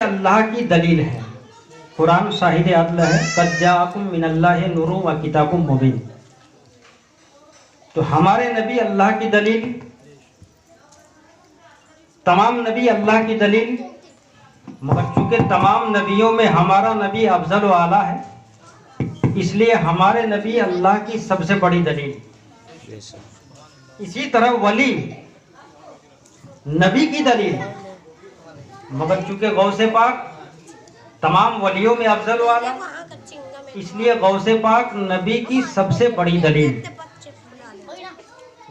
اللہ کی دلیل ہے، قرآن شاہد عدل ہے، قد جاءکم من اللہ نور و کتاب مبین۔ تو ہمارے نبی اللہ کی دلیل، تمام نبی اللہ کی دلیل، مگر چونکہ تمام نبیوں میں ہمارا نبی افضل و اعلیٰ ہے، اس لیے ہمارے نبی اللہ کی سب سے بڑی دلیل۔ اسی طرح ولی نبی کی دلیل، مگر چونکہ غوث پاک تمام ولیوں میں افضل و اعلیٰ، اس لیے غوث پاک نبی کی سب سے بڑی دلیل۔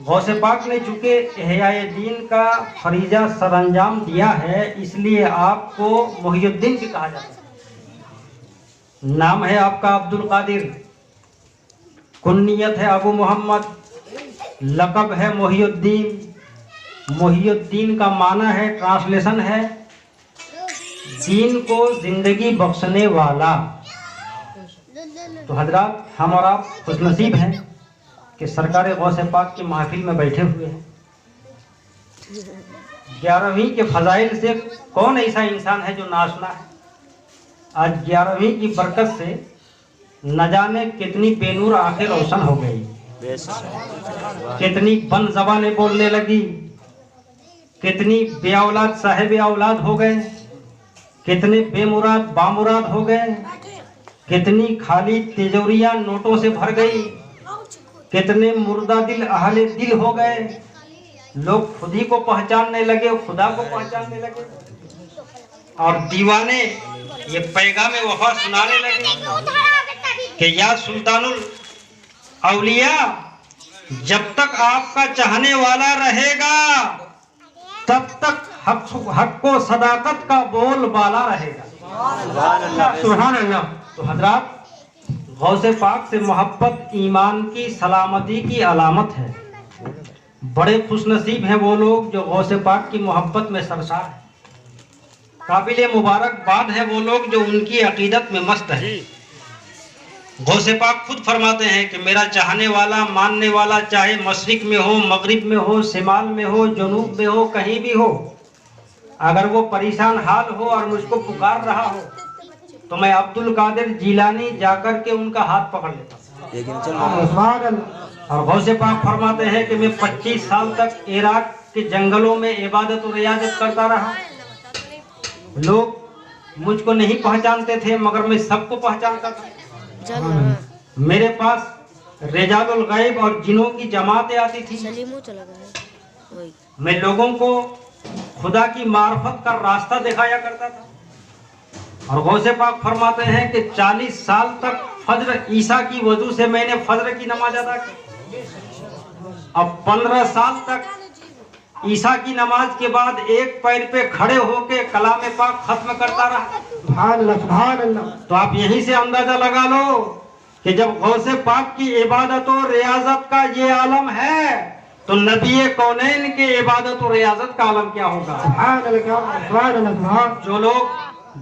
غوث پاک نے چونکہ احیاء دین کا فریضہ سر انجام دیا ہے، اس لیے آپ کو محی الدین بھی کہا جاتا ہے۔ نام ہے آپ کا عبد القادر، کنیت ہے ابو محمد، لقب ہے محی الدین۔ محی الدین کا معنی ہے، ٹرانسلیشن ہے، دین کو زندگی بخشنے والا۔ تو حضرات، ہم اور آپ خوش نصیب ہیں کہ سرکار غوث پاک کی محفل میں بیٹھے ہوئے ہیں۔ 11ویں کے فضائل سے کون ایسا انسان ہے جو ناشنا ہے؟ آج 11ویں کی برکت سے نہ جانے کتنی بے نور آنکھیں روشن ہو گئی، کتنی بند زبانیں بولنے لگی، کتنی بے اولاد صاحب اولاد ہو گئے، کتنے بے مراد بامراد ہو گئے، کتنی خالی تجوریاں نوٹوں سے بھر گئی، کتنے مردہ دل اہل دل ہو گئے۔ لوگ خود ہی کو پہچاننے لگے، خدا کو پہچاننے لگے، اور دیوانے یہ پیغام وفا سنانے لگے کہ یا سلطان الاولیاء، جب تک آپ کا چاہنے والا رہے گا تب تک حق و صداقت کا بول بالا رہے گا۔ سبحان اللہ۔ تو حضرات، غوث پاک سے محبت ایمان کی سلامتی کی علامت ہے۔ بڑے خوش نصیب ہیں وہ لوگ جو غوث پاک کی محبت میں سرشار ہیں۔ قابل مبارکباد ہے وہ لوگ جو ان کی عقیدت میں مست ہیں۔ غوث پاک خود فرماتے ہیں کہ میرا چاہنے والا، ماننے والا، چاہے مشرق میں ہو، مغرب میں ہو، شمال میں ہو، جنوب میں ہو، کہیں بھی ہو، اگر وہ پریشان حال ہو اور مجھ کو پکار رہا ہو تو میں عبد القادر جیلانی جا کر کے ان کا ہاتھ پکڑ لیتا ہوں۔ اور غوث پاک فرماتے ہیں کہ میں 25 سال تک عراق کے جنگلوں میں عبادت و ریاضت کرتا رہا۔ لوگ مجھ کو نہیں پہچانتے تھے مگر میں سب کو پہچانتا تھا۔ میرے پاس رجال الغیب اور جنوں کی جماعتیں آتی تھی۔ میں لوگوں کو خدا کی معرفت کا راستہ دکھایا کرتا تھا۔ اور غوث پاک فرماتے ہیں کہ 40 سال تک فجر عیسیٰ کی وضو سے میں نے فجر کی نماز ادا کی۔ اب 15 سال تک عیسیٰ کی نماز کے بعد ایک پیر پہ کھڑے ہو کے کلام پاک ختم کرتا رہا۔ سبحان اللہ۔ تو آپ یہیں سے اندازہ لگا لو کہ جب غوث پاک کی عبادت و ریاضت کا یہ عالم ہے تو نبی کونین کے عبادت و ریاضت کا عالم کیا ہوگا؟ جو لوگ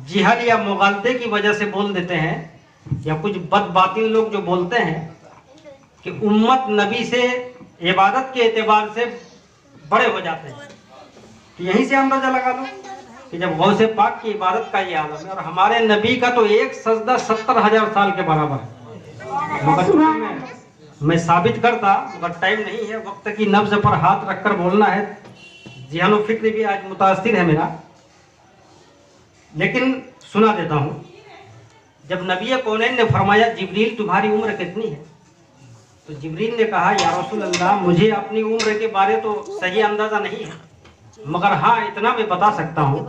جہل یا مغالطے کی وجہ سے بول دیتے ہیں، یا کچھ بد باطل لوگ جو بولتے ہیں کہ امت نبی سے عبادت کے اعتبار سے بڑے ہو جاتے ہیں، تو یہیں سے اندازہ لگا لو کہ جب غوث پاک کی عبادت کا یہ عالم ہے، اور ہمارے نبی کا تو ایک سجدہ 70,000 سال کے برابر ہے۔ مگر میں ثابت کرتا، مگر ٹائم نہیں ہے، وقت کی نبض پر ہاتھ رکھ کر بولنا ہے، ذہن و فکر بھی آج متاثر ہے میرا، لیکن سنا دیتا ہوں۔ جب نبی کونین نے فرمایا جبریل تمہاری عمر کتنی ہے، تو جبریل نے کہا یا رسول اللہ مجھے اپنی عمر کے بارے تو صحیح اندازہ نہیں ہے، مگر ہاں اتنا میں بتا سکتا ہوں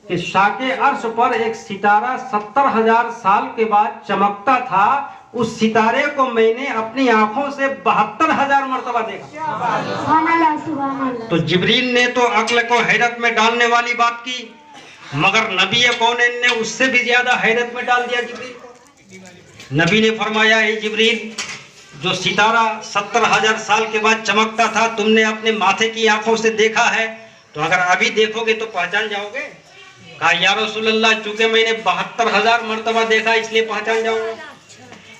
کہ شاک عرش پر ایک ستارہ 70,000 سال کے بعد چمکتا تھا، اس ستارے کو میں نے اپنی آنکھوں سے 72,000 مرتبہ دیکھا۔ تو جبریل نے تو عقل کو حیرت میں ڈالنے والی بات کی، مگر نبی کونین نے اس سے بھی زیادہ حیرت میں ڈال دیا جبریل کو۔ نبی نے فرمایا اے جبریل، جو ستارہ 70,000 سال کے بعد چمکتا تھا تم نے اپنے ماتھے کی آنکھوں سے دیکھا ہے، تو اگر ابھی دیکھو گے تو پہچان جاؤ گے؟ کہا یا رسول اللہ چونکہ میں نے 72,000 مرتبہ دیکھا اس لیے پہچان جاؤں گا۔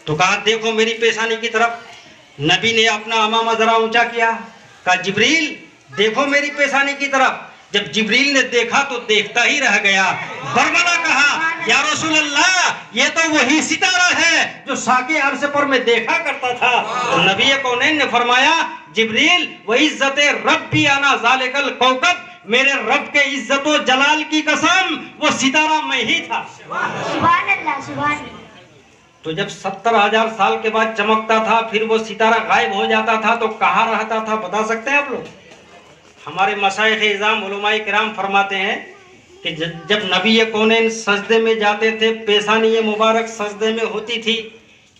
تو کہا دیکھو میری پیشانی کی طرف۔ نبی نے اپنا امامہ ذرا اونچا کیا، کہا جبریل دیکھو میری پیشانی کی طرف۔ جب جبریل نے دیکھا تو دیکھتا ہی رہ گیا. برملا کہا یا رسول اللہ یہ تو وہی ستارہ ہے جو ساکے عرص پر میں دیکھا کرتا تھا. تو نبی کونین نے فرمایا جبریل وعزت ربی انا ذالک الکوکب، میرے رب کے عزت و جلال کی قسم وہ ستارہ میں ہی تھا. سبحان اللہ سبحان اللہ. تو جب 70,000 سال کے بعد چمکتا تھا پھر وہ ستارہ غائب ہو جاتا تھا تو کہاں رہتا تھا بتا سکتے ہیں آپ لوگ؟ ہمارے مشائخ اعظام علماء کرام فرماتے ہیں کہ جب نبی کونین سجدے میں جاتے تھے، پیشانی مبارک سجدے میں ہوتی تھی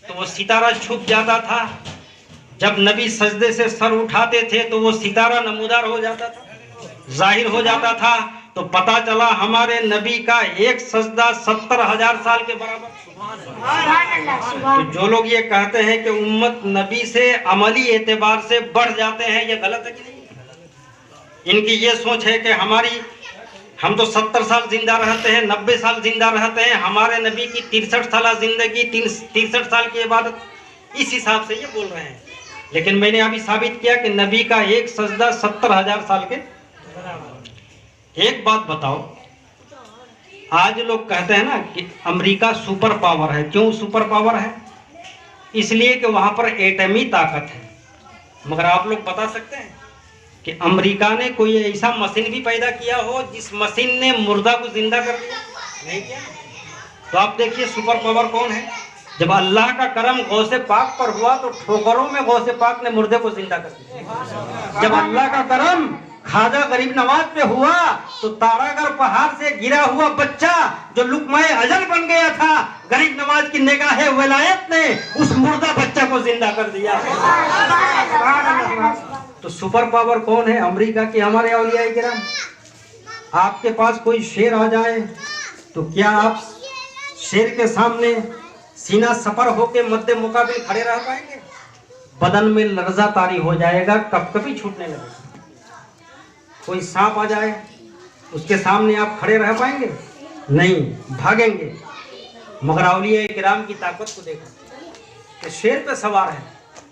تو وہ ستارہ چھپ جاتا تھا. جب نبی سجدے سے سر اٹھاتے تھے تو وہ ستارہ نمودار ہو جاتا تھا، ظاہر ہو جاتا تھا. تو پتا چلا ہمارے نبی کا ایک سجدہ 70,000 سال کے برابر. سبحان اللہ تو سبحان جو لوگ یہ کہتے ہیں کہ امت نبی سے عملی اعتبار سے بڑھ جاتے ہیں، یہ غلط ہے کہ نہیں؟ ان کی یہ سوچ ہے کہ ہم تو 70 سال زندہ رہتے ہیں، 90 سال زندہ رہتے ہیں، ہمارے نبی کی 63 سالہ زندگی، 63 سال کی عبادت، اس حساب سے یہ بول رہے ہیں. لیکن میں نے ابھی ثابت کیا کہ نبی کا ایک سجدہ 70,000 سال کے. ایک بات بتاؤ، آج لوگ کہتے ہیں نا کہ امریکہ سپر پاور ہے. کیوں سپر پاور ہے؟ اس لیے کہ وہاں پر ایٹمی طاقت ہے. مگر آپ لوگ بتا سکتے ہیں کہ امریکہ نے کوئی ایسا مشین بھی پیدا کیا ہو جس مشین نے مردہ کو زندہ کر دیا؟ نہیں کیا. تو آپ دیکھیے سپر پاور کون ہے. جب اللہ کا کرم غوث پاک پر ہوا تو ٹھوکروں میں غوث پاک نے مردے کو زندہ کر دیا. جب اللہ کا کرم خواجہ غریب نواز پہ ہوا تو تارا گڑھ پہاڑ سے گرا ہوا بچہ جو لقمہ اجل بن گیا تھا، غریب نواز کی نگاہ ولایت نے اس مردہ بچہ کو زندہ کر دیا. تو سپر پاور کون ہے؟ امریکہ کے ہمارے اولیاء کرام. آپ کے پاس کوئی شیر آ جائے تو کیا آپ شیر کے سامنے سینہ سپر ہو کے مد مقابل کھڑے رہ پائیں گے؟ بدن میں لرزہ طاری ہو جائے گا، کب کبھی چھوٹنے لگے گا. کوئی سانپ آ جائے اس کے سامنے آپ کھڑے رہ پائیں گے؟ نہیں، بھاگیں گے. مگر اولیاء کرام کی طاقت کو دیکھو کہ شیر پہ سوار ہے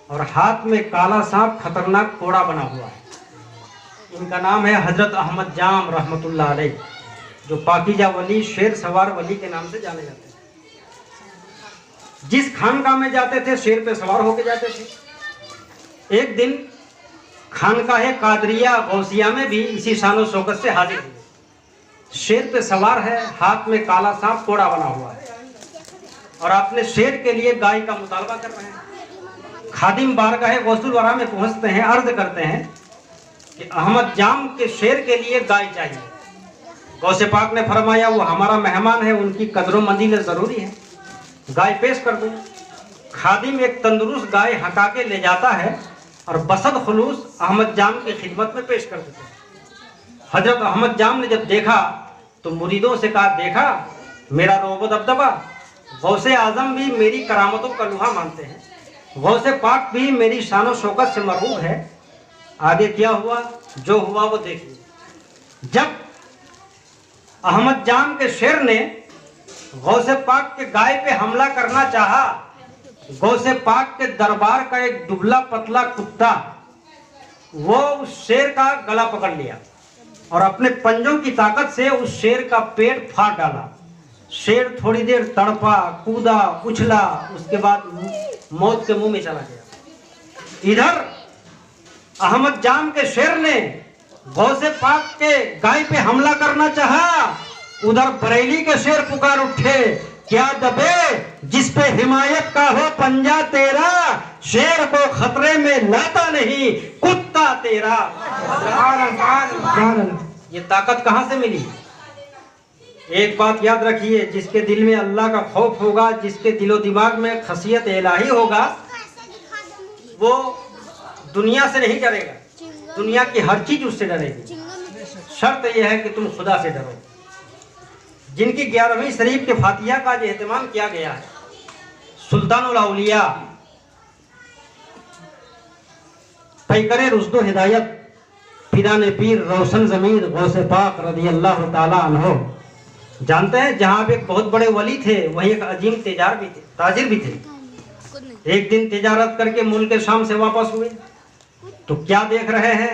اور ہاتھ میں کالا سانپ خطرناک کوڑا بنا ہوا ہے. ان کا نام ہے حضرت احمد جام رحمت اللہ علیہ، جو پاکیزہ ولی، شیر سوار ولی کے نام سے جانے جاتے ہیں. جس خانقاہ میں جاتے تھے شیر پہ سوار ہو کے جاتے تھے. ایک دن خانقاہ قادریہ غوثیہ میں بھی اسی شان و شوکت سے حاضر ہوئے. شیر پہ سوار ہے، ہاتھ میں کالا سانپ کوڑا بنا ہوا ہے اور اپنے شیر کے لیے گائے کا مطالبہ کر رہے ہیں. خادم بارگاہ غوث الورا میں پہنچتے ہیں، عرض کرتے ہیں کہ احمد جام کے شیر کے لیے گائے چاہیے. غوث پاک نے فرمایا وہ ہمارا مہمان ہے، ان کی قدر و منزلت ضروری ہے، گائے پیش کر دو. خادم ایک تندرست گائے ہٹا کے لے جاتا ہے اور بسد خلوص احمد جام کی خدمت میں پیش کر دیتے ہیں. حضرت احمد جام نے جب دیکھا تو مریدوں سے کہا دیکھا میرا روب و دبدبا، غوث اعظم بھی میری کرامتوں کا لوہا مانتے ہیں، غوث پاک بھی میری شان و شوکت سے مرغوب ہے. آگے کیا ہوا؟ جو ہوا وہ دیکھیے. جب احمد جام کے شیر نے غوث پاک کے گائے پہ حملہ کرنا چاہا، غوث پاک کے دربار کا ایک دبلا پتلا کتا وہ اس شیر کا گلا پکڑ لیا اور اپنے پنجوں کی طاقت سے اس شیر کا پیٹ پھاڑ ڈالا. شیر تھوڑی دیر تڑپا، کودا، اچھلا، اس کے بعد موت کے منہ میں چلا گیا. ادھر احمد جام کے شیر نے غوث پاک کے گائے پہ حملہ کرنا چاہا، ادھر بریلی کے شیر پکار اٹھے کیا دبے جس پہ حمایت کا ہو پنجا تیرا، شیر کو خطرے میں لاتا نہیں کتا تیرا. یہ طاقت کہاں سے ملی؟ ایک بات یاد رکھیے، جس کے دل میں اللہ کا خوف ہوگا، جس کے دل و دماغ میں خشیت الہی ہوگا، وہ دنیا سے نہیں ڈرے گا، دنیا کی ہر چیز اس سے ڈرے گی. شرط یہ ہے کہ تم خدا سے ڈرو. جن کی 11ویں شریف کے فاتحہ کا جو اہتمام کیا گیا ہے، سلطان الاولیاء پیکر رشد و ہدایت پیران پیر روشن ضمیر غوث پاک رضی اللہ تعالی عنہ. جانتے ہیں جہاں اب ایک بہت بڑے ولی تھے وہیں ایک عظیم تاجر بھی تھے. ایک دن تجارت کر کے ملک شام سے واپس ہوئے تو کیا دیکھ رہے ہیں